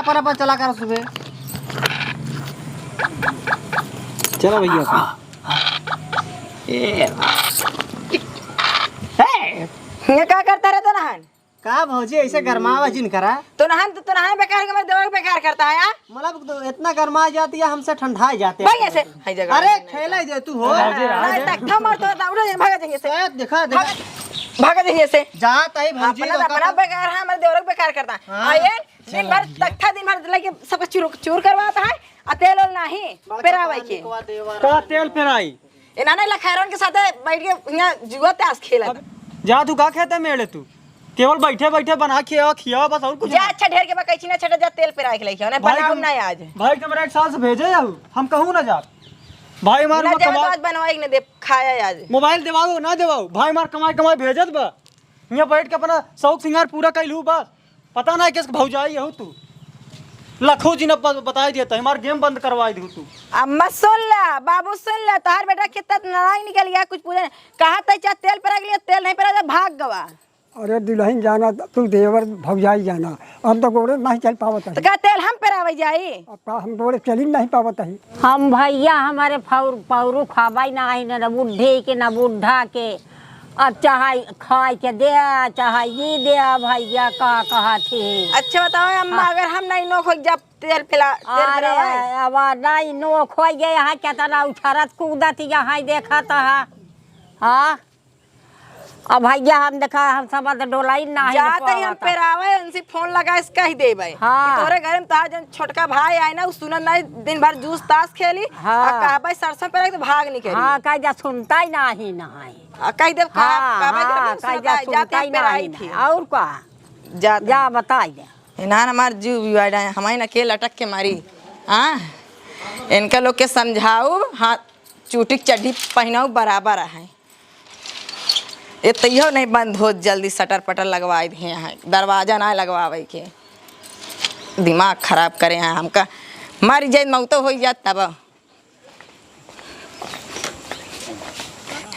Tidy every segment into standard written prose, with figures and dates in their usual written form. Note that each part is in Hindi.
अपन अपन चला कर सुबह। चलो भैया ये क्या करता रहता नहान? का भौजी ऐसे गरमावा जिन करा तो नहान बेकार के मेरे दिमाग बेकार करता है यार। मतलब इतना गरमा जाती है, हमसे ठंडा जाते भाई ऐसे हई जगह अरे खेला दे तू हो नहीं तक मार तो उड़ भागा देंगे से देखा भागा देंगे से जात आई भौजी अपना बेकार है, हमारे देवर बेकार करता है। आये दिन भर तख्ता दिन भर लेके सब चूर करवाता है आ तेल नहीं पेरावाई के का तेल पेराई इन्हाने लखैरन के साथ बैठ के यहां जुआ ताश खेला। जा तू का खेते मेले तू केवल बैठे बैठे बना के खिया बस और कुछ जा अच्छा ढेर के बकैची ना छटा जा तेल पेरा के लेके ने बनाऊ ना आज भाई के मेरा एक साल से भेजे जाऊ हम कहूं ना जा भाई मार ना देव आज बनवाई ने दे खाया आज मोबाइल देवाओ ना देवाओ भाई मार कमाई भेजत बा यहां बैठ के अपना शौक सिंगार पूरा कैलू बस पता ना किस भौजाई हो तू लाखों जी ने बता दिया था हमारा गेम बंद करवा दी तू। अम्मा सुन ला बाबू सुन ला तार बेटा कितना लड़ाई निकल गया कुछ पूछे कहा था चाहे तेल पेरा के लिए तेल नहीं पेरा भाग गवा। अरे दुल्हन जाना तू देवर भौजाई जाना हम तो गोड़े नहीं चल पावत है तो का तेल हम पेरावे जाई अब हम गोड़े चल ही नहीं पावत है। हम भैया हमारे पौरू खाबाई ना आई ना बुढ़े के ना बुढ़ा के अब चाहे खाए के दे चाहे ये दे भैया कहा थी। अच्छा बताओ अम्मा अगर हम नहीं नो खोज जब तेल पिला अरे अब नहीं नो खो गए यहाँ क्या तना उछरत कूदत यहाँ देखा था हाँ अब भैया हम देखा हम सब डोलाई ना जाते हम पेरावे उनसे फोन लगा इसका ही देबे हाँ। तोरे घर में तार जन छोटका भाई आए ना उस सुनन नहीं दिन भर जूस ताश खेली हाँ। कहबे सरसों पेरा तो भाग निकली हाँ कह जा सुनता ही नहीं कह देव हाँ जाते पेराई थी और का जा बताई दे ना हमार जीव बिवाड़ा है हमारी ना के लटक के मारी हाँ इनका लोग के समझाऊ हाँ चूटी चड्ढी पहनाऊ बराबर है ये तैयो नहीं बंद हो जल्दी शटर पटर लगवाए दिए हैं दरवाजा ना लगवावे के दिमाग खराब करे हैं हमका मारी जाए मौतो हो जात तब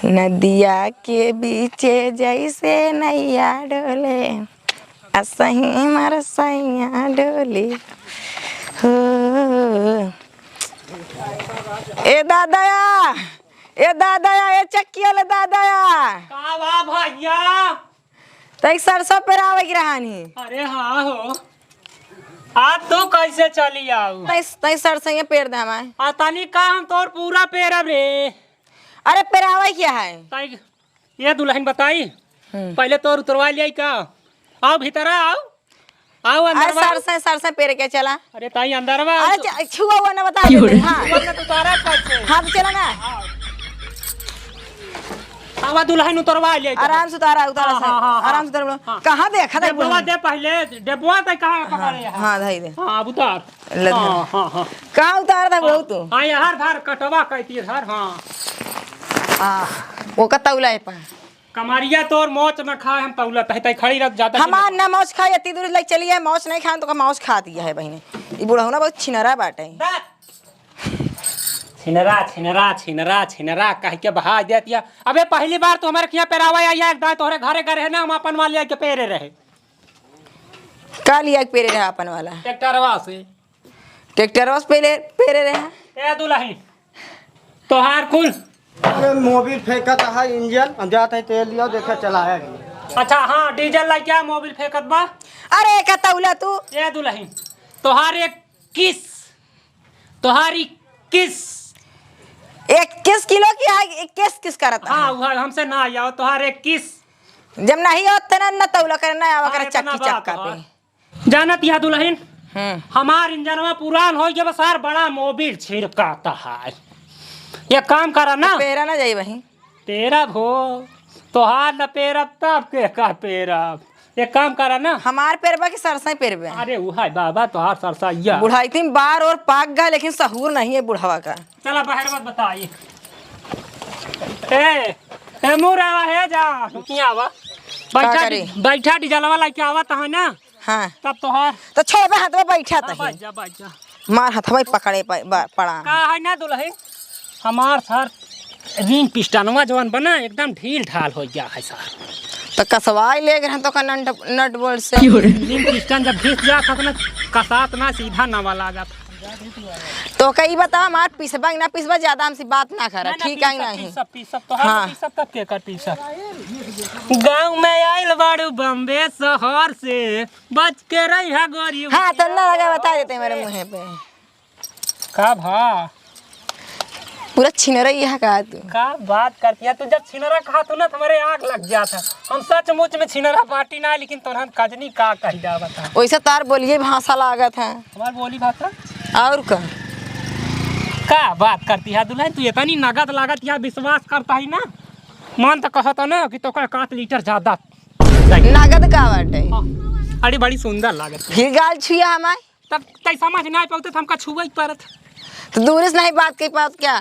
नदिया के बीचे जैसे नैया डोले असही मर सैया डोले हो ए दादाया ए चक्की ले दादाया का बा भैया तई सरसों पेरावे की रहानी अरे हाँ हो आज तो कैसे चली आऊ तई सरसों ये पेर दे हमारे आतानी का हम तोर पूरा पेरब रे अरे पेरावे क्या है ताई ये दुल्हन बताई पहले तोर उतरवा लिया का आओ भीतर आओ अंदर सरसों पेर के चला अरे ताई अंदर अरे छुआ हुआ ना बता दे हां तो तारा कैसे हां चला ना आवा दुल्हन उतरवा लिया आराम से उतारा आराम से उतार कहां देखा था डेबवा दे पहले डेबवा तक कहां पकड़े हां धाई दे हां उतार हां कहां उतार था बहुत तू हां यार धार कटवा कहती है हां वो का तौला है पा कमारिया तोर मौच में खाए हम तौला तय खड़ी रख जाता हमार ना मौज खाई इतनी दूर लग चली है मौज नहीं खान तो का मौज खा दिया है बहने ई बुढ़ा ना बहुत छिनरा बाटे छिनरा कह के बहा देतिया अबे पहली बार तो हमारे यहाँ पेरावा आया एक दाई तोहरे घरे करे है ना हम अपन वाले के पेरे रहे का लिया पेरे रहा अपन वाला ट्रैक्टरवा से पहले पेरे रहे ए दुल्हन तोहार कुल अरे मोबिल फेंकत है इंजन हम जाते है तेल लिया देखे चलाया गया। अच्छा हाँ डीजल ला क्या मोबिल फेंकत बा अरे का तौला तू ए दुल्हन तोहारी किस 21 किलो की है 21 करत हाँ हमसे ना आओ तोहारे किस जब नहीं होत ना तौला करना आवा कर चक्की चक्का पे जानत यह दुल्हन हमार इंजनवा पुरान हो गया बस यार बड़ा मोबिल छिड़काता है ये काम करा ना पेरा ना जाई वही तेरा भो तोहार न पेरब तब के का पेरब ये काम करा ना हमार पेरबा की सरसों पेरबे अरे उहाय बाबा तोहार सरसा बुढ़ाई तीन बार और पाक गया लेकिन सहूर नहीं है बुढ़ावा का चला बाहर मत बताइए ए मुरावा है जा आवा बैठा डीजलवा लाके आवा तहा ना हां तब तोहार तो छोबे हाथवा बैठा था बाजा मार हाथवा पकड़े पड़ा का है ना दुल्हन हमार सर रिंग पिस्टनवा जवान बना एकदम ढील ढाल हो गया है सर तो कसवाई ले गए तो का नट बोल्ट से फिल्म पिस्टन जब घिस जाता था ना कसात ना सीधा नवा लागत। तो कई बता मार पिसबा ना पिसबा ज्यादा हमसे बात ना करा ठीक है नहीं। पीसब तो हाँ। पीसब तब के कर पीसब। गांव में आइल बाड़ू बम्बे शहर से बच के रही है गोरी। हाँ तो ना लगा बता देते मेरे मुँह पे का भा पूरा छीन रही है का तू। का बात करती है तू। जब छिनरा कहा तो ना तुम्हारे आग लग जाता। हम सचमुच में छिनरा पार्टी ना लेकिन तुरंत कजनी का कह जा बता। वैसे तार बोलिए भाषा लागत है हमार बोली भाषा और का बात करती है दुल्हन। तू इतनी नगद लागत यहाँ विश्वास करता है ना। मन तो कहता ना कि तो 1 लीटर ज्यादा नगद का बाटे। अरे बड़ी सुंदर लागत। फिर गाल छुआ हमारे तब तै समझ नहीं पाते तो हमका छुआ ही पड़त। तो दूरी से नहीं बात कही पात क्या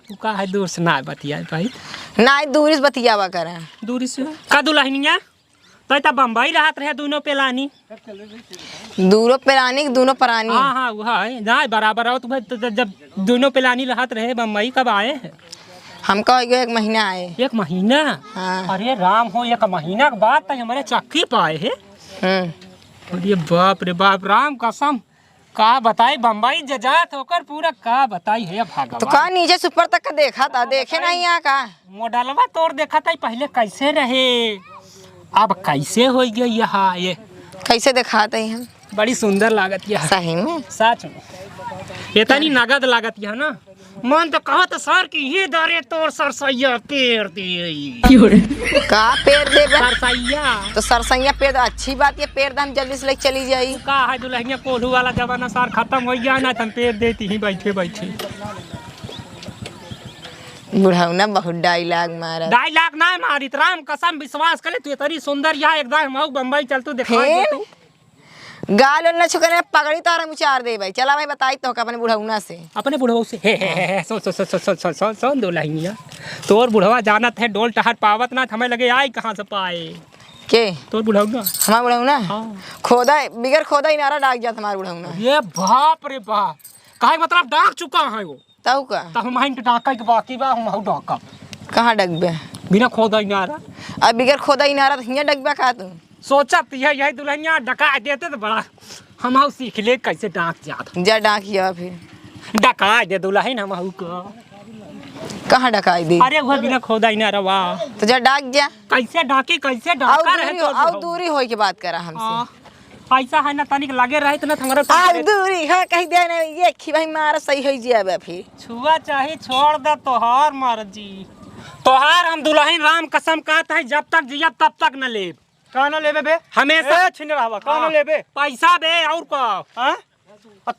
तू का है दूर से ना बतिया भाई। ना दूरी से बतियावा करे दूरी से का दुल्हनिया तो तब बम्बई रहत रहे दोनों पेलानी। दूरो पेरानी दोनों परानी। हाँ हाँ वो है ना बराबर आओ तो भाई तो जब दोनों पेलानी रहत रहे बम्बई कब आए हैं। हम कहो 1 महीना आए। 1 महीना। हाँ। अरे राम हो 1 महीना के बाद तक हमारे चक्की पाए है। अरे बाप रे बाप राम कसम का बताई बम्बई जजात होकर पूरा का बताई है भगवान। तो कहा नीचे से ऊपर तक का देखा था देखे नहीं यहाँ का मॉडलवा तोड़ देखा था पहले कैसे रहे अब कैसे हो गया यहाँ ये कैसे दिखाते हैं हम बड़ी सुंदर लागत है सही में। सच में इतनी नगद लागत है ना। मन तो कहा तो सर की ये दरे तोड़ सरसैया पेड़ दे का पेड़ दे सरसैया। तो सरसैया पेड़ तो अच्छी बात है पेड़ हम जल्दी से लेके चली जाई। का है दुल्हनिया कोल्हू वाला जमाना सार खत्म हो गया ना हम पेड़ देती ही बैठे बैठे। बुढ़ाऊ बहुत डायलॉग मारा। डायलॉग ना मारित राम कसम विश्वास करे तू इतनी सुंदर यहाँ एकदम मऊ बम्बई चल तू देखा तू गाल न छुकने पगड़ी तारा उचार दे भाई। चला भाई बताई तो अपने बुढ़ाऊना से अपने बुढ़वा से हे सुन दुल्हनिया तोर बुढ़वा जानत है डोल टहर पावत ना हमें लगे आई कहाँ से पाए के तोर बुढ़वा हमारा बुढ़ाऊना हाँ। खोदा बिगर खोदा ही नारा डाक जाता हमारा बुढ़ाऊना। ये बाप रे बाप काहे मतलब डाक चुका है वो तब का तब हम के डाका के बाकी बा हम डाका कहाँ डगबे बिना खोदा नारा। अब बिगर खोदा ही नारा तो हियाँ डगबा का तू सोचत है यही दुल्हनिया डका देते तो बड़ा हम सीख ले कैसे डाक जाता जा डाकिया फिर डका दे दुल्हन हम को कहाँ डकाई दी। अरे वह बिना खोदा ना रवा तो जा डाक जा कैसे डाके कैसे डाका रहे और दूरी हो के बात करा हमसे। ऐसा है ना तनिक लगे रहे तो ना हमारा और दूरी है कहीं दे नहीं ये खी भाई मारा सही हो जाए फिर छुआ चाहे छोड़ दे तोहार मर्जी। तोहार हम दुल्हन राम कसम कहता है जब तक जिया तब तक न ले काना लेबे बे हमेशा छिन रहा काना लेबे पैसा बे और का हाँ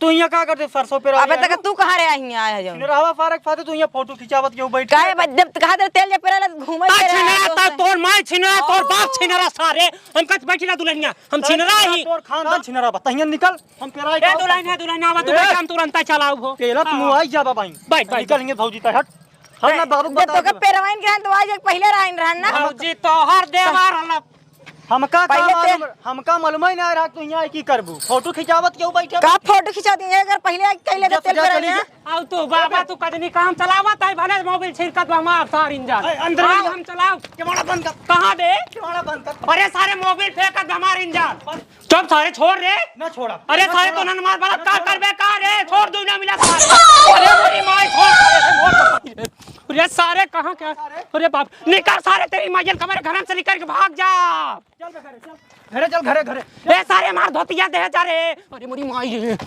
तू यहाँ का करते सरसों पे अब तक तू कहाँ रे आई आया है जो रहा फारक फाते तू यहाँ फोटो खिंचावत क्यों बैठ काहे जब कहा दे तेल जब पेरा घूमे छिनरा तोर माय छिनरा तोर बाप छिनरा सारे हम कच बैठिला दुल्हनिया हम छिनरा ही तोर खानदान छिनरा बताइए निकल हम पेरा ए दुल्हन आवा तू बैठ हम तुरंत चलाऊ हो तेरा तू आई जा बाबा बैठ बैठ निकलेंगे भौजी तक हट हम ना दारू जब तो का पेरवाइन के तो आज पहले रहन रहन ना भौजी तोहर देवार हला हमका मालूम ही ना रहा तू यहाँ की करबू फोटो खिंचावत क्यों बैठे का फोटो खिंचा दी अगर पहले कहले तो तेल पेरा ना आउ तो बाबा तू कदनी काम चलावत है भले मोबाइल छिड़कत हमार सार इंजन अंदर हम चलाओ केवाड़ा बंद कर कहां दे केवाड़ा बंद कर अरे सारे मोबाइल फेंकत हमार इंजन चुप सारे छोड़ रे ना छोड़ा अरे सारे तो नन मार बलात्कार करबे का रे छोड़ दू ना मिला सारे अरे मेरी मां छोड़ अरे सारे कहां क्या अरे बाप निकल सारे तेरी माजल कमरे घर से निकल के भाग जा चल घरे चल घरे घरे ए सारे मार धोतिया दे जा रे अरे मेरी माई